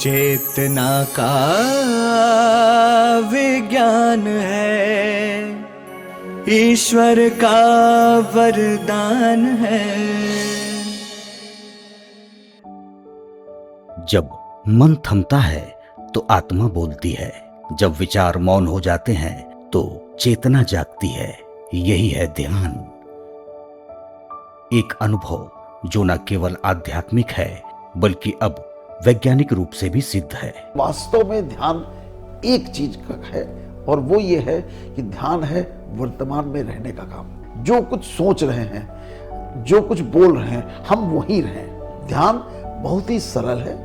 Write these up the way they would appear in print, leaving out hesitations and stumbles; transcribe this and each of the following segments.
चेतना का विज्ञान है, ईश्वर का वरदान है। जब मन थमता है तो आत्मा बोलती है, जब विचार मौन हो जाते हैं तो चेतना जागती है। यही है ध्यान, एक अनुभव जो न केवल आध्यात्मिक है बल्कि अब वैज्ञानिक रूप से भी सिद्ध है। वास्तव में ध्यान एक चीज का है और वो ये है कि ध्यान है वर्तमान में रहने का काम। जो कुछ सोच रहे हैं, जो कुछ बोल रहे हैं, हम वही रहें। ध्यान बहुत ही सरल है,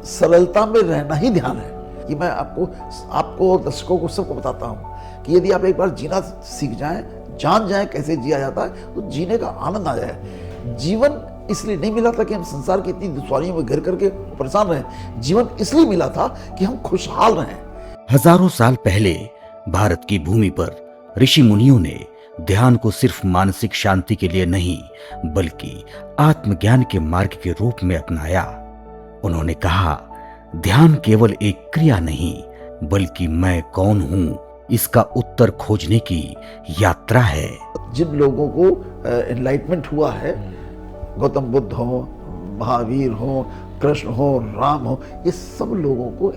सरलता में रहना ही ध्यान है। कि मैं आपको दर्शकों को सबको बताता हूँ कि यदि आप एक बार जीना सीख जाएं, जान जाएं कैसे जिया जाता है, तो जीने का आनंद आ जाए। जीवन इसलिए नहीं मिला था कि हम संसार की इतनी दुश्वारियों में घिर करके परेशान रहें। जीवन इसलिए मिला था कि हम खुशहाल रहें। हजारों साल पहले भारत की भूमि पर ऋषि मुनियों ने ध्यान को सिर्फ मानसिक शांति के लिए नहीं बल्कि आत्मज्ञान के मार्ग के रूप में अपनाया। उन्होंने कहा, ध्यान केवल एक क्रिया नहीं बल्कि मैं कौन हूं इसका उत्तर खोजने की यात्रा है। जिन लोगों को एनलाइटमेंट हुआ है, गौतम बुद्ध हो, महावीर हो, कृष्ण हो, राम हो, ये सब लोगों को,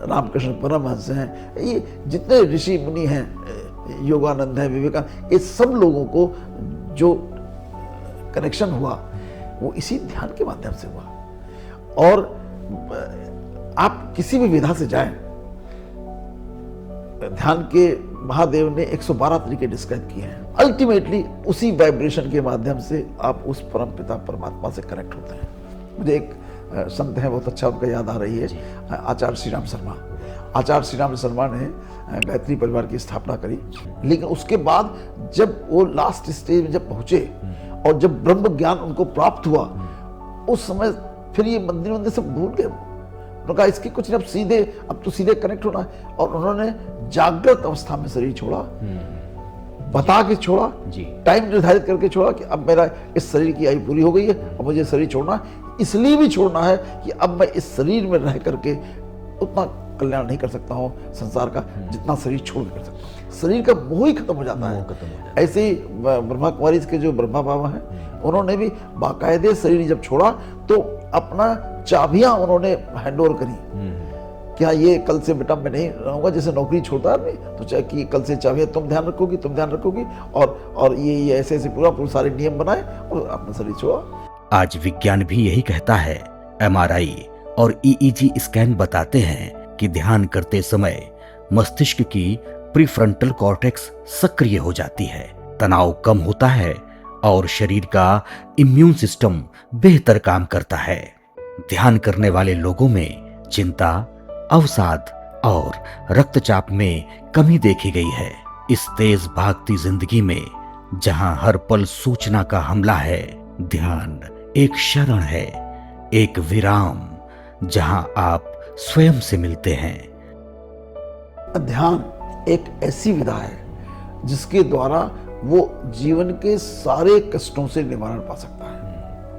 रामकृष्ण परमहंस हैं, ये जितने ऋषि मुनि हैं, योगानंद है, विवेकानंद, ये सब लोगों को जो कनेक्शन हुआ वो इसी ध्यान के माध्यम से हुआ। और आप किसी भी विधा से जाएं, ध्यान के महादेव ने 112 तरीके डिस्क्राइब किए हैं। अल्टीमेटली उसी वाइब्रेशन के माध्यम से आप उस परम पिता परमात्मा से कनेक्ट होते हैं। मुझे एक संत है, बहुत अच्छा उनका याद आ रही है, आचार्य श्री राम शर्मा। आचार्य श्री राम शर्मा ने गायत्री परिवार की स्थापना करी, लेकिन उसके बाद जब वो लास्ट स्टेज में जब पहुंचे और जब ब्रह्म ज्ञान उनको प्राप्त हुआ, उस समय फिर ये मंदिर सब भूल गए। उन्होंने कहा इसकी कुछ नहीं, अब तो सीधे कनेक्ट होना है। और उन्होंने जागृत अवस्था में शरीर छोड़ा, बता के छोड़ा, टाइम निर्धारित करके छोड़ा कि अब मेरा इस शरीर की आयु पूरी हो गई है, अब मुझे शरीर छोड़ना है। इसलिए भी छोड़ना है कि अब मैं इस शरीर में रह करके उतना कल्याण नहीं कर सकता हूँ संसार का जितना शरीर छोड़ कर सकता हूँ। शरीर का मोह ही खत्म हो जाता है। ऐसे ही ब्रह्मा कुमारी के जो ब्रह्मा बाबा हैं, उन्होंने भी बाकायदे शरीर जब छोड़ा तो अपना चाबियां उन्होंने हैंड ओवर करी। क्या ये कल से बेटा मैं नहीं रहूंगा, जैसे नौकरी छोड़ता है आदमी, तो चाहे कि कल से चाबियां तुम ध्यान रखोगी और ये ऐसे पूरा सारे नियम बनाए और अपना शरीर छोड़ा। आज विज्ञान भी यही कहता है। एमआरआई और ईईजी स्कैन बताते हैं कि ध्यान करते समय मस्तिष्क की प्रीफ्रंटल कॉर्टेक्स सक्रिय हो जाती है, तनाव कम होता है और शरीर का इम्यून सिस्टम बेहतर काम करता है। ध्यान करने वाले लोगों में चिंता, अवसाद और रक्तचाप में कमी देखी गई है। इस तेज भागती जिंदगी में जहां हर पल सूचना का हमला है, ध्यान एक शरण है, एक विराम जहां आप स्वयं से मिलते हैं। ध्यान एक ऐसी विधा है जिसके द्वारा वो जीवन के सारे कष्टों से निवारण पा सकता है।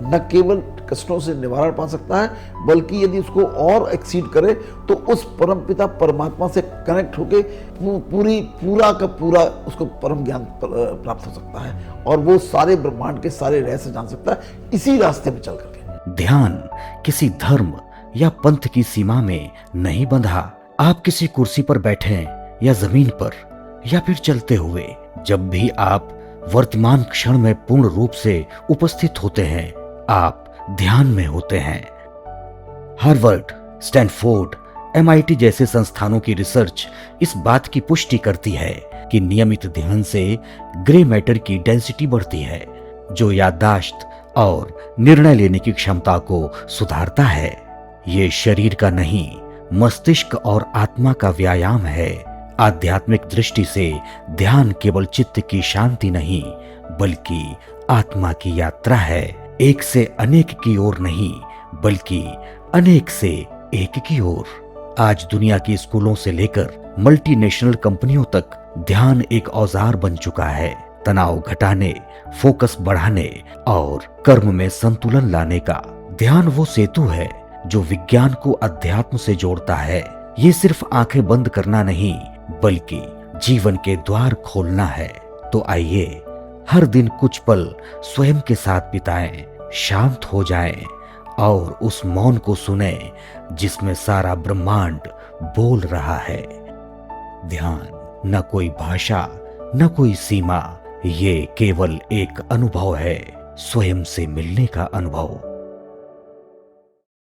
न केवल कष्टों से निवारण पा सकता है बल्कि यदि उसको और एक्सीड करे तो उस परम पिता परमात्मा से कनेक्ट होके पूरा का पूरा उसको परम ज्ञान प्राप्त हो सकता है और वो सारे ब्रह्मांड के सारे रहस्य जान सकता है इसी रास्ते में चल करके। ध्यान किसी धर्म या पंथ की सीमा में नहीं बंधा। आप किसी कुर्सी पर बैठे या जमीन पर या फिर चलते हुए, जब भी आप वर्तमान क्षण में पूर्ण रूप से उपस्थित होते हैं, आप ध्यान में होते हैं। हार्वर्ड, स्टैनफोर्ड, एमआईटी जैसे संस्थानों की रिसर्च इस बात की पुष्टि करती है कि नियमित ध्यान से ग्रे मैटर की डेंसिटी बढ़ती है, जो याददाश्त और निर्णय लेने की क्षमता को सुधारता है। ये शरीर का नहीं, मस्तिष्क और आत्मा का व्यायाम है। आध्यात्मिक दृष्टि से ध्यान केवल चित्त की शांति नहीं बल्कि आत्मा की यात्रा है। एक से अनेक की ओर नहीं बल्कि अनेक से एक की ओर। आज दुनिया की स्कूलों से लेकर मल्टीनेशनल कंपनियों तक ध्यान एक औजार बन चुका है, तनाव घटाने, फोकस बढ़ाने और कर्म में संतुलन लाने का। ध्यान वो सेतु है जो विज्ञान को अध्यात्म से जोड़ता है। ये सिर्फ आंखें बंद करना नहीं, बल्कि जीवन के द्वार खोलना है। तो आइए हर दिन कुछ पल स्वयं के साथ बिताएं, शांत हो जाएं और उस मौन को सुने जिसमें सारा ब्रह्मांड बोल रहा है। ध्यान न कोई भाषा, न कोई सीमा, ये केवल एक अनुभव है, स्वयं से मिलने का अनुभव।